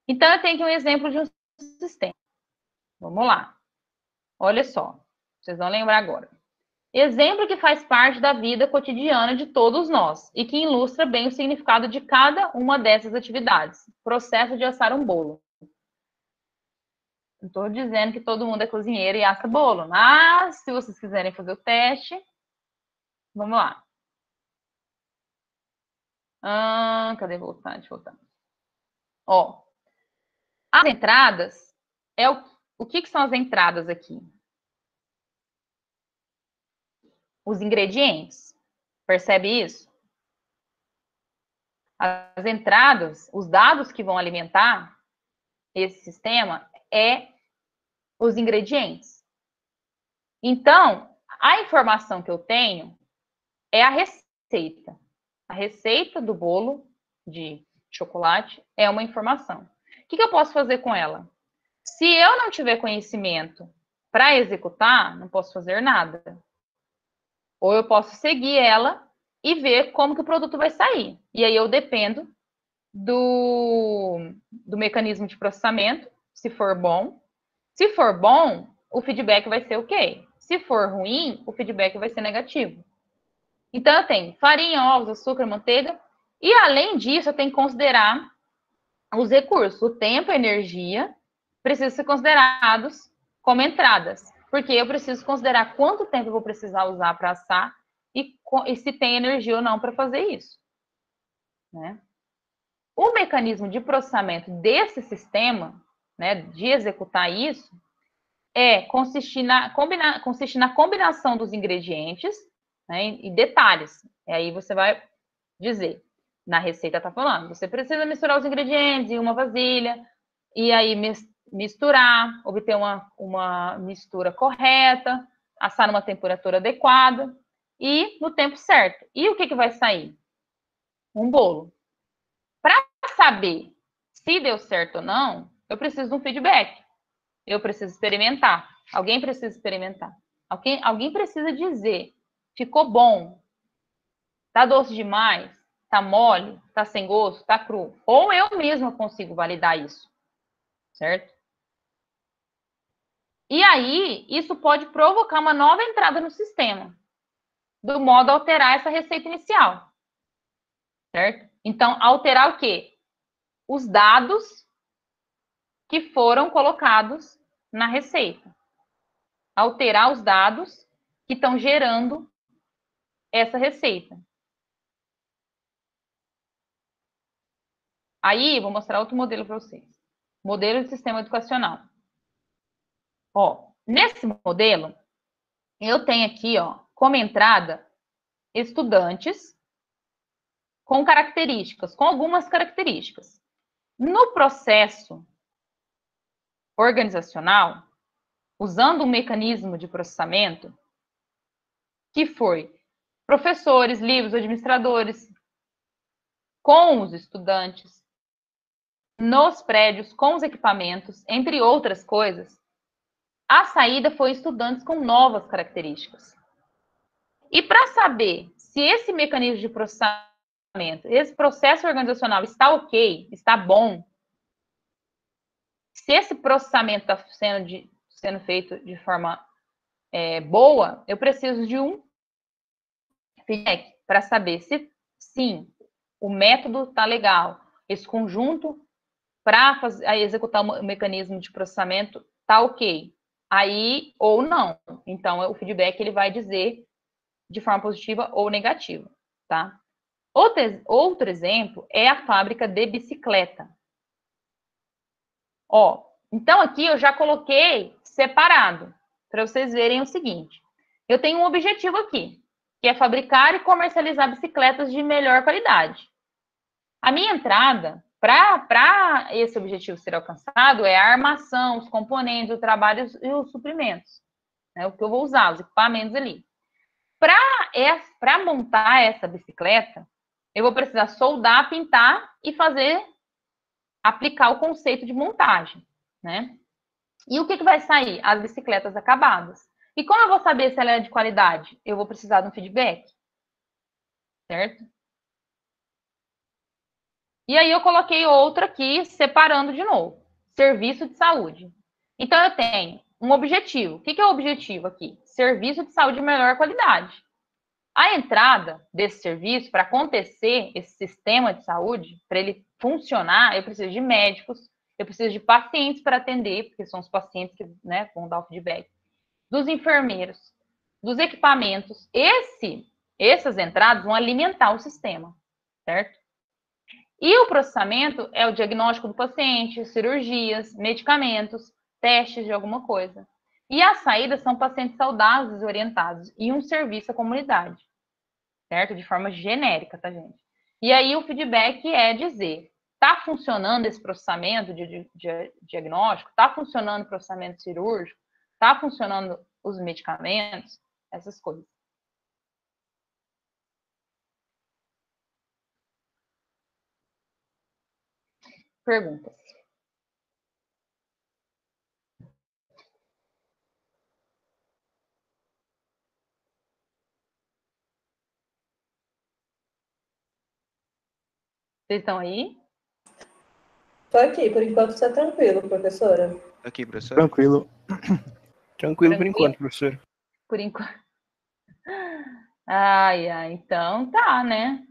Então, eu tenho aqui um exemplo de um sistema. Vamos lá. Olha só. Vocês vão lembrar agora. Exemplo que faz parte da vida cotidiana de todos nós e que ilustra bem o significado de cada uma dessas atividades. Processo de assar um bolo. Não estou dizendo que todo mundo é cozinheiro e assa bolo, mas se vocês quiserem fazer o teste, vamos lá. Cadê voltar? Deixa eu voltar. Ó, As entradas, o que são as entradas aqui? Os ingredientes. Percebe isso? As entradas, os dados que vão alimentar esse sistema os ingredientes. Então, a informação que eu tenho é a receita. A receita do bolo de chocolate é uma informação. O que eu posso fazer com ela? Se eu não tiver conhecimento para executar, não posso fazer nada. Ou eu posso seguir ela e ver como que o produto vai sair. E aí eu dependo do mecanismo de processamento, se for bom. Se for bom, o feedback vai ser ok. Se for ruim, o feedback vai ser negativo. Então, eu tenho farinha, ovos, açúcar, manteiga. E, além disso, eu tenho que considerar os recursos. O tempo e a energia precisam ser considerados como entradas. Porque eu preciso considerar quanto tempo eu vou precisar usar para assar e se tem energia ou não para fazer isso. Né? O mecanismo de processamento desse sistema, né, de executar isso, consiste na combinação dos ingredientes, né, e detalhes. E aí você vai dizer, na receita está falando, você precisa misturar os ingredientes em uma vasilha, e aí misturar, obter uma mistura correta, assar numa temperatura adequada e no tempo certo. E o que vai sair? Um bolo. Para saber se deu certo ou não, eu preciso de um feedback. Eu preciso experimentar. Alguém precisa experimentar. Alguém precisa dizer, ficou bom, tá doce demais, tá mole, tá sem gosto, tá cru. Ou eu mesma consigo validar isso, certo? E aí, isso pode provocar uma nova entrada no sistema, do modo a alterar essa receita inicial, certo? Então, alterar o quê? Os dados que foram colocados na receita. Alterar os dados que estão gerando essa receita. Aí, vou mostrar outro modelo para vocês. Modelo de sistema educacional. Ó, nesse modelo, eu tenho aqui, ó, como entrada, estudantes com características, com algumas características. No processo organizacional, usando um mecanismo de processamento, que foi professores, livros, administradores, com os estudantes, nos prédios, com os equipamentos, entre outras coisas, a saída foi estudantes com novas características. E para saber se esse mecanismo de processamento, esse processo organizacional está ok, está bom, se esse processamento está sendo feito de forma boa, eu preciso de um feedback para saber se, sim, o método está legal, esse conjunto para executar o mecanismo de processamento está ok. Aí, ou não. Então, o feedback ele vai dizer de forma positiva ou negativa, tá? Outro exemplo é a fábrica de bicicleta. Ó, então aqui eu já coloquei separado, para vocês verem o seguinte. Eu tenho um objetivo aqui, que é fabricar e comercializar bicicletas de melhor qualidade. A minha entrada, para esse objetivo ser alcançado, é a armação, os componentes, o trabalho e os suprimentos. Né, o que eu vou usar, os equipamentos ali. Para montar essa bicicleta, eu vou precisar soldar, pintar e aplicar o conceito de montagem, né? E o que vai sair? As bicicletas acabadas. E como eu vou saber se ela é de qualidade? Eu vou precisar de um feedback, certo? E aí eu coloquei outra aqui, separando de novo. Serviço de saúde. Então, eu tenho um objetivo. O que é o objetivo aqui? Serviço de saúde de melhor qualidade. A entrada desse serviço, para acontecer esse sistema de saúde, para ele funcionar, eu preciso de médicos, eu preciso de pacientes para atender, porque são os pacientes que, né, vão dar o feedback, dos enfermeiros, dos equipamentos. Essas entradas vão alimentar o sistema, certo? E o processamento é o diagnóstico do paciente, cirurgias, medicamentos, testes de alguma coisa. E as saídas são pacientes saudáveis e orientados e um serviço à comunidade, certo? De forma genérica, tá, gente? E aí o feedback é dizer, tá funcionando esse processamento de diagnóstico? Tá funcionando o processamento cirúrgico? Tá funcionando os medicamentos? Essas coisas. Perguntas. Vocês estão aí? Tô aqui, por enquanto está tranquilo, professora. Aqui, professor. Tranquilo. Tranquilo por Tranquilo? enquanto, professor. Por enquanto. Ai, ai, então tá, né?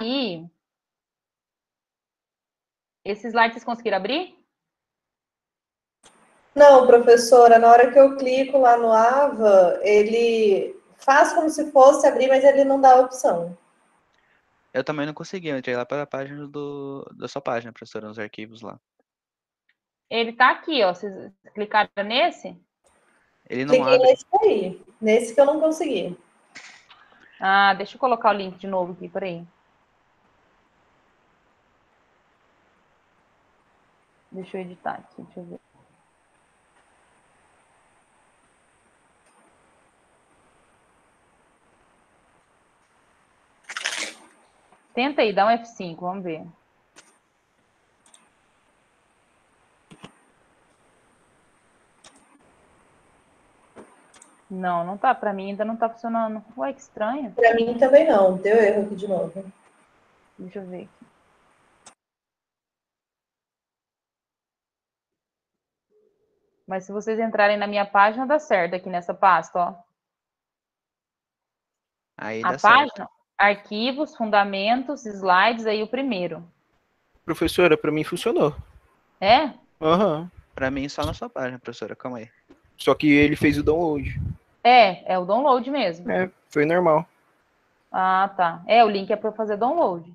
E esse slide vocês conseguiram abrir? Não, professora, na hora que eu clico lá no AVA, ele faz como se fosse abrir, mas ele não dá a opção. Eu também não consegui, eu entrei lá pela página da sua página, professora, nos arquivos lá. Ele tá aqui, ó. Vocês clicaram nesse? Ele não Cliquei abre. nesse aí, nesse que eu não consegui. Ah, deixa eu colocar o link de novo aqui, peraí. Deixa eu editar aqui, deixa eu ver. Tenta aí, dá um F5, vamos ver. Não, não tá. Pra mim ainda não tá funcionando. Ué, que estranho. Para mim também não, deu erro aqui de novo. Deixa eu ver aqui. Mas se vocês entrarem na minha página, dá certo aqui nessa pasta, ó. Aí A dá certo. página, arquivos, fundamentos, slides, aí o primeiro. Professora, pra mim funcionou. É? Aham. Pra mim, só na sua página, professora. Calma aí. Só que ele fez o download. É o download mesmo. É, foi normal. Ah, tá. É, o link é para fazer download.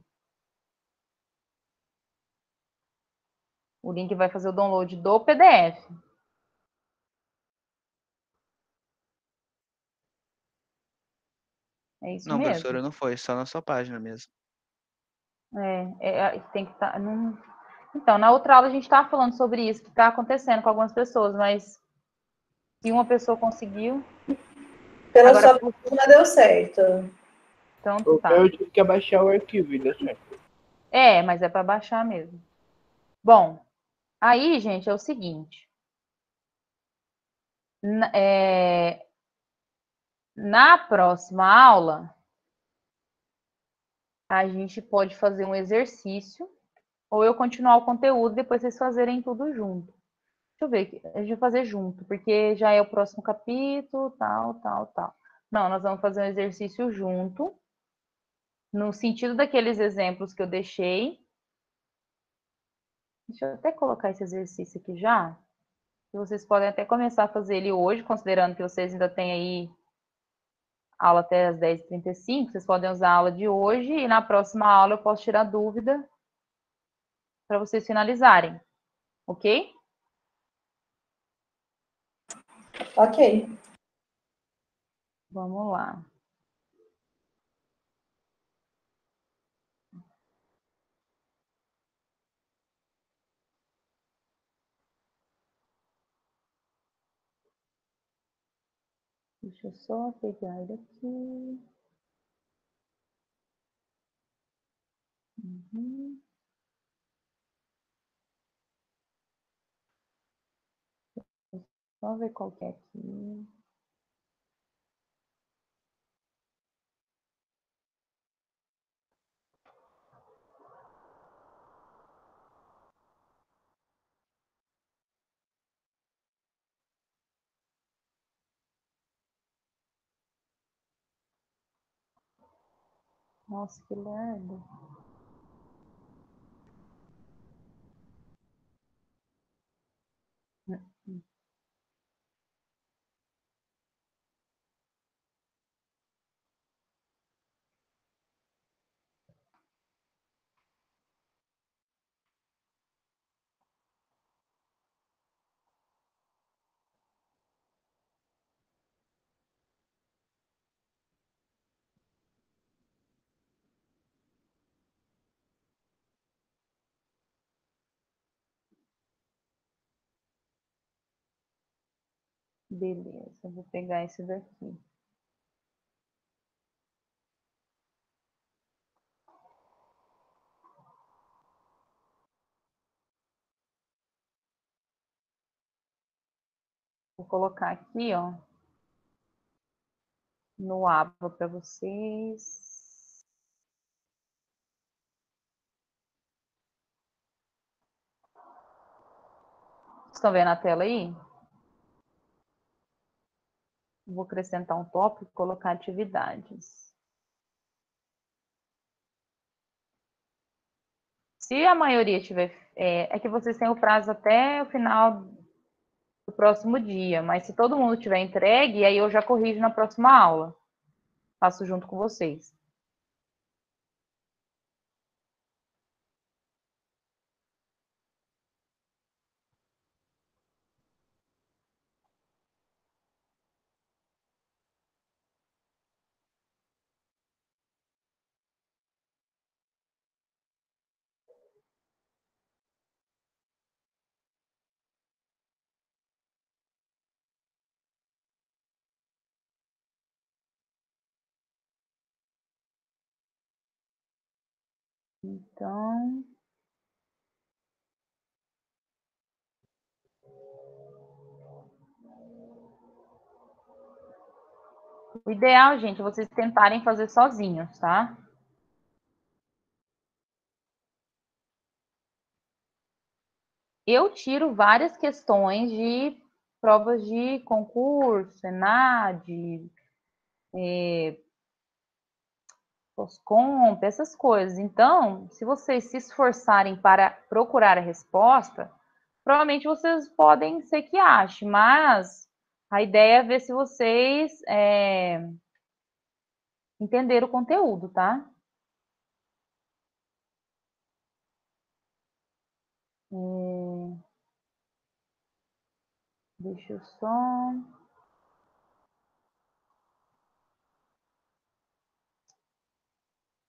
O link vai fazer o download do PDF. É isso Não, mesmo. professora, não foi. Só na sua página mesmo. Tem que estar. Então, na outra aula a gente estava falando sobre isso, que está acontecendo com algumas pessoas, mas se uma pessoa conseguiu. Pela Agora, sua página deu certo. então tá. Eu tive que abaixar o arquivo e deu certo. Mas é para baixar mesmo. Bom, aí, gente, é o seguinte. Na próxima aula, a gente pode fazer um exercício, ou eu continuar o conteúdo, depois vocês fazerem tudo junto. Deixa eu ver aqui. A gente vai fazer junto, porque já é o próximo capítulo, tal, tal, tal. Não, nós vamos fazer um exercício junto, no sentido daqueles exemplos que eu deixei. Deixa eu até colocar esse exercício aqui já. Vocês podem até começar a fazer ele hoje, considerando que vocês ainda têm aí aula até as 10h35. Vocês podem usar a aula de hoje e na próxima aula eu posso tirar dúvida para vocês finalizarem. Ok? Ok. Vamos lá. Deixa eu só pegar ele aqui. Uhum. Só ver qual que é aqui. Nossa, que lerdo. Beleza, eu vou pegar esse daqui. Vou colocar aqui, ó, no Ava para vocês. Estão vendo a tela aí? Vou acrescentar um tópico e colocar atividades. Se a maioria tiver... É que vocês têm o prazo até o final do próximo dia, mas se todo mundo tiver entregue, aí eu já corrijo na próxima aula. Faço junto com vocês. Então... O ideal, gente, é vocês tentarem fazer sozinhos, tá? Eu tiro várias questões de provas de concurso, ENAD, Poscomp, essas coisas. Então, se vocês se esforçarem para procurar a resposta, provavelmente vocês podem ser que achem, mas a ideia é ver se vocês entenderam o conteúdo, tá? Deixa eu só...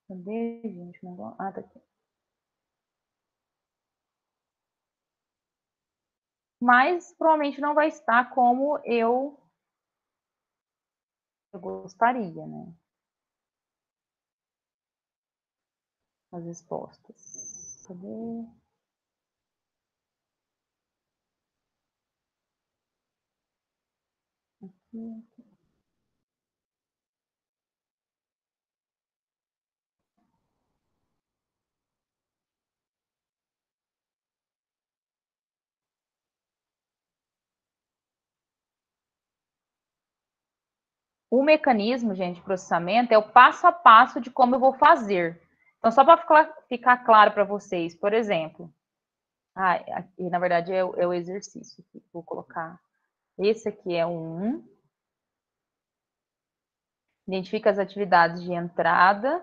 Cadê, gente? Ah, tá aqui. Mas provavelmente não vai estar como eu gostaria, né? As respostas. Cadê? Aqui. O mecanismo, gente, de processamento é o passo a passo de como eu vou fazer. Então, só para ficar claro para vocês, por exemplo, aqui, na verdade, é o exercício. Vou colocar. Esse aqui é um 1. Identifica as atividades de entrada,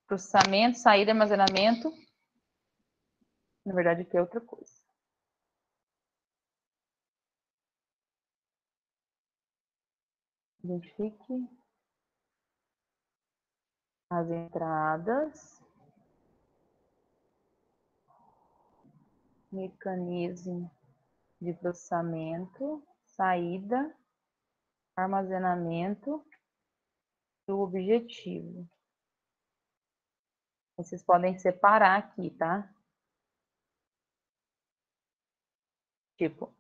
processamento, saída, armazenamento. Na verdade, aqui é outra coisa. Identifique as entradas, mecanismo de processamento, saída, armazenamento e o objetivo. Vocês podem separar aqui, tá? Tipo,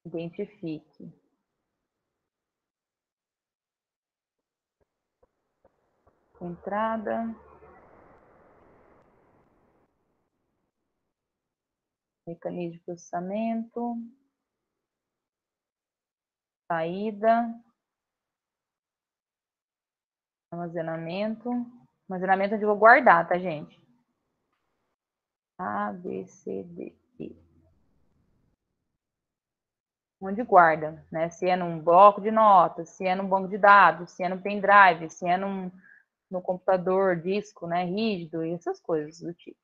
identifique entrada, mecanismo de processamento, saída, armazenamento. Armazenamento eu vou guardar, tá, gente? A, B, C, D, E. Onde guarda, né? Se é num bloco de notas, se é num banco de dados, se é no pendrive, se é no computador, disco, né, rígido, e essas coisas do tipo.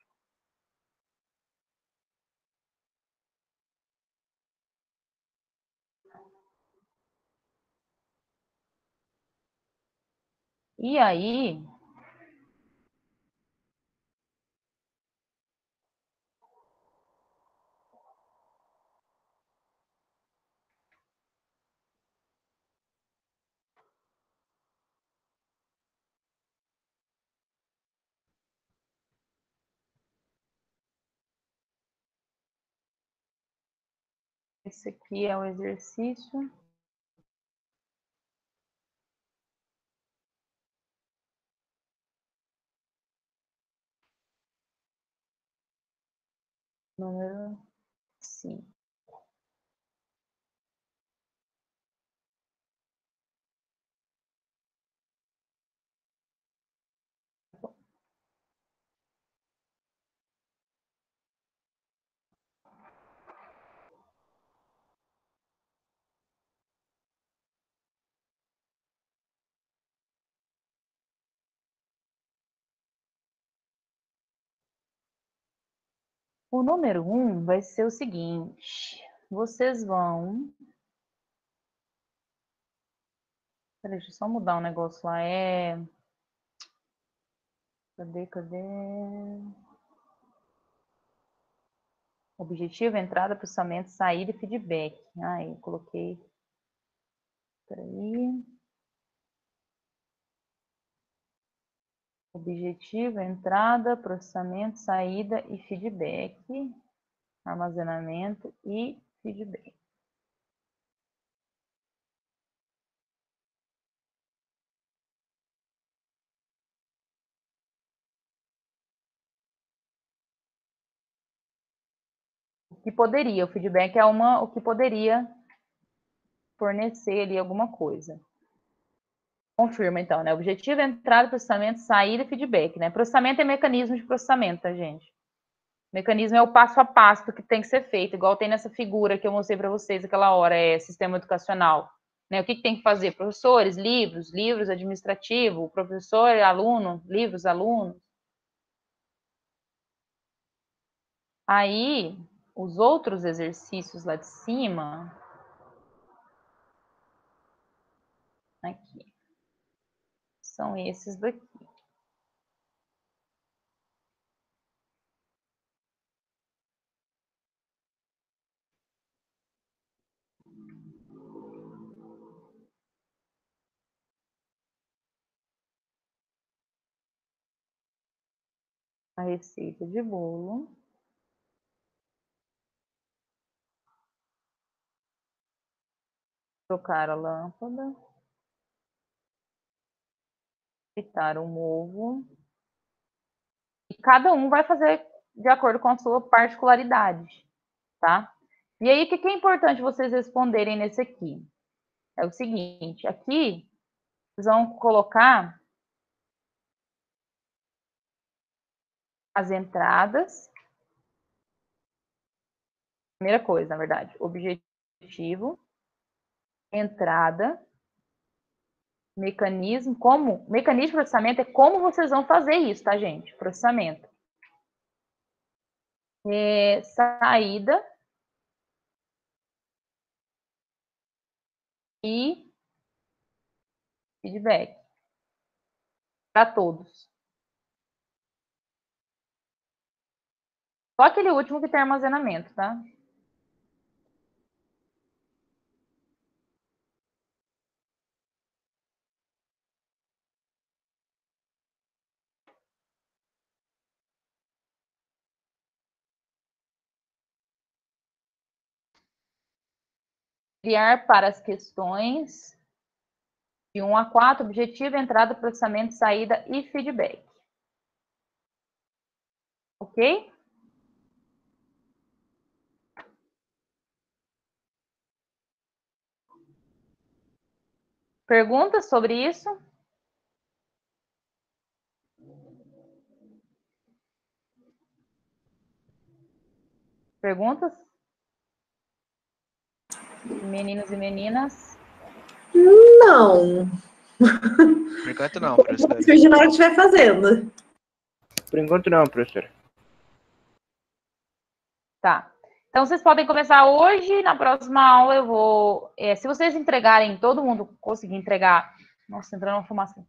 E aí, Esse aqui é o exercício. Número 5. O número 1 vai ser o seguinte. Vocês vão... Peraí, deixa eu só mudar um negócio lá. Cadê? Objetivo, entrada, processamento, saída e feedback. Aí, coloquei... Peraí. Objetivo, entrada, processamento, saída e feedback. Armazenamento e feedback. O que poderia, o feedback é o que poderia fornecer ali alguma coisa. Confirma, então, né? Objetivo, entrada, processamento, saída e feedback, né? Processamento é mecanismo de processamento, tá, gente? O mecanismo é o passo a passo que tem que ser feito, igual tem nessa figura que eu mostrei para vocês aquela hora, sistema educacional. Né? O que tem que fazer? Professores, livros administrativo, professor, aluno, livros, alunos. Aí, os outros exercícios lá de cima, aqui, são esses daqui. A receita de bolo. Trocar a lâmpada. Fritar um ovo. E cada um vai fazer de acordo com a sua particularidade, tá? E aí, o que é importante vocês responderem nesse aqui? É o seguinte, aqui, vocês vão colocar as entradas. Primeira coisa, na verdade, objetivo, entrada, mecanismo, mecanismo de processamento é como vocês vão fazer isso, tá, gente? Processamento. Saída e feedback para todos. Só aquele último que tem armazenamento, tá? Criar para as questões de 1 a 4, objetivo, entrada, processamento, saída e feedback. Ok? Perguntas sobre isso? Perguntas? Meninos e meninas? Não. Por enquanto não, professor. Surge na hora que estiver fazendo. Por enquanto não, professor. Tá. Então, vocês podem começar hoje. Na próxima aula eu vou... se vocês entregarem, todo mundo conseguir entregar... Nossa, entrando uma fumaça.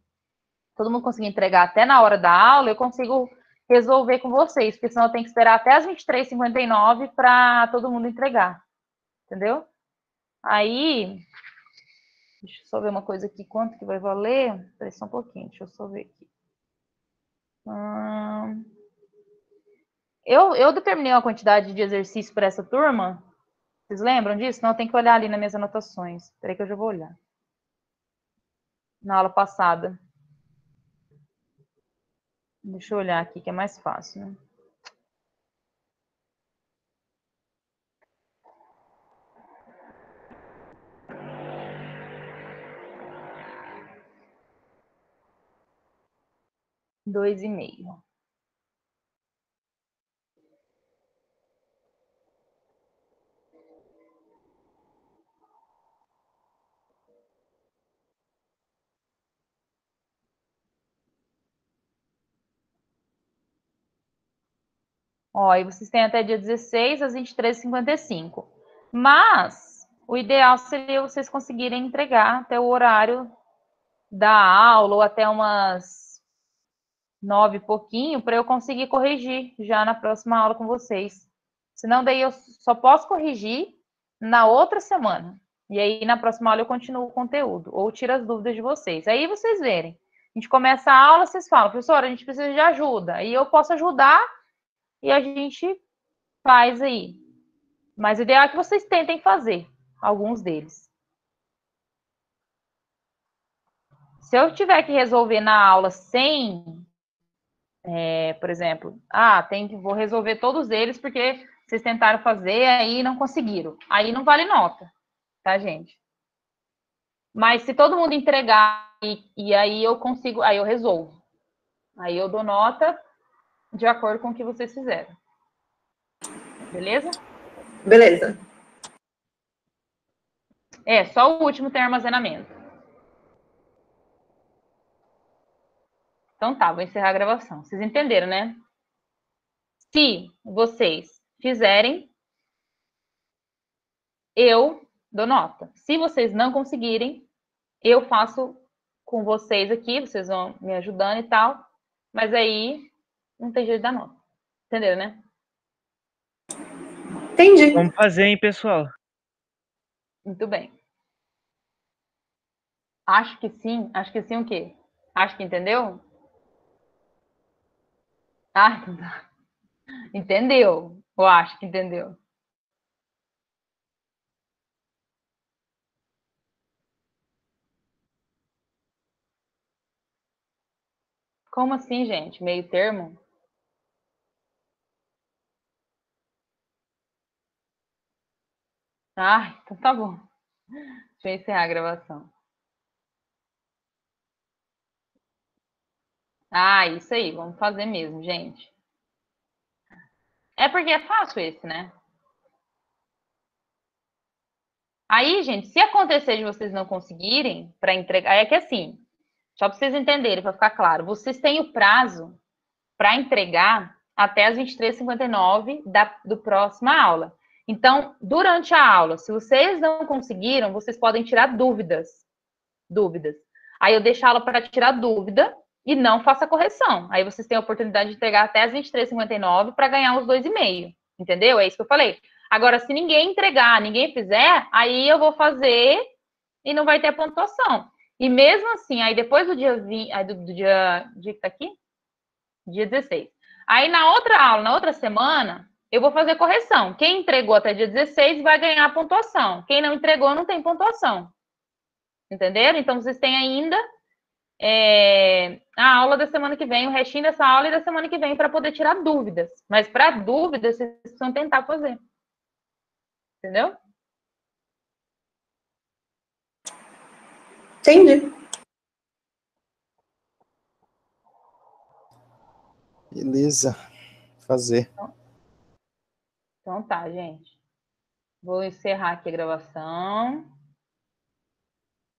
Todo mundo conseguir entregar até na hora da aula, eu consigo resolver com vocês, porque senão eu tenho que esperar até as 23h59 para todo mundo entregar. Entendeu? Aí... Deixa eu só ver uma coisa aqui. Quanto que vai valer? Espera só um pouquinho. Deixa eu só ver aqui. Eu determinei uma quantidade de exercício para essa turma. Vocês lembram disso? Não, tem que olhar ali nas minhas anotações. Espera aí que eu já vou olhar. Na aula passada. Deixa eu olhar aqui, que é mais fácil, né? Dois e meio. Ó, aí vocês têm até dia 16 às 23h55. Mas o ideal seria vocês conseguirem entregar até o horário da aula, ou até umas 9 e pouquinho, para eu conseguir corrigir já na próxima aula com vocês. Senão, daí eu só posso corrigir na outra semana. E aí, na próxima aula, eu continuo o conteúdo, ou tiro as dúvidas de vocês. Aí vocês verem. A gente começa a aula, vocês falam, professora, a gente precisa de ajuda. Aí eu posso ajudar e a gente faz aí. Mas o ideal é que vocês tentem fazer alguns deles. Se eu tiver que resolver na aula sem, por exemplo, vou resolver todos eles porque vocês tentaram fazer aí não conseguiram. Aí não vale nota, tá, gente? Mas se todo mundo entregar e aí eu consigo, aí eu resolvo. Aí eu dou nota de acordo com o que vocês fizeram. Beleza? Beleza. Só o último tem armazenamento. Então tá, vou encerrar a gravação. Vocês entenderam, né? Se vocês fizerem, eu dou nota. Se vocês não conseguirem, eu faço com vocês aqui, vocês vão me ajudando e tal, mas aí não tem jeito de dar nota. Entenderam, né? Entendi. Vamos fazer, hein, pessoal? Muito bem. Acho que sim. Acho que sim o quê? Acho que entendeu? Então tá. Entendeu? Eu acho que entendeu. Como assim, gente? Meio termo? Então tá bom. Deixa eu encerrar a gravação. Isso aí. Vamos fazer mesmo, gente. É porque é fácil esse, né? Aí, gente, se acontecer de vocês não conseguirem para entregar, é que assim, só para vocês entenderem, para ficar claro, vocês têm o prazo para entregar até as 23h59 do próxima aula. Então, durante a aula, se vocês não conseguiram, vocês podem tirar dúvidas. Aí eu deixo a aula para tirar dúvida e não faça correção. Aí vocês têm a oportunidade de entregar até as 23h59 para ganhar os 2,5. Entendeu? É isso que eu falei. Agora, se ninguém entregar, ninguém fizer, aí eu vou fazer e não vai ter pontuação. E mesmo assim, aí depois do dia 20, dia que tá aqui? Dia 16. Aí na outra aula, na outra semana, eu vou fazer correção. Quem entregou até dia 16 vai ganhar a pontuação. Quem não entregou não tem pontuação. Entenderam? Então vocês têm ainda a aula da semana que vem, o restinho dessa aula e da semana que vem para poder tirar dúvidas. Mas para dúvidas, vocês precisam tentar fazer. Entendeu? Entendi. Beleza. Fazer. Então tá, gente. Vou encerrar aqui a gravação.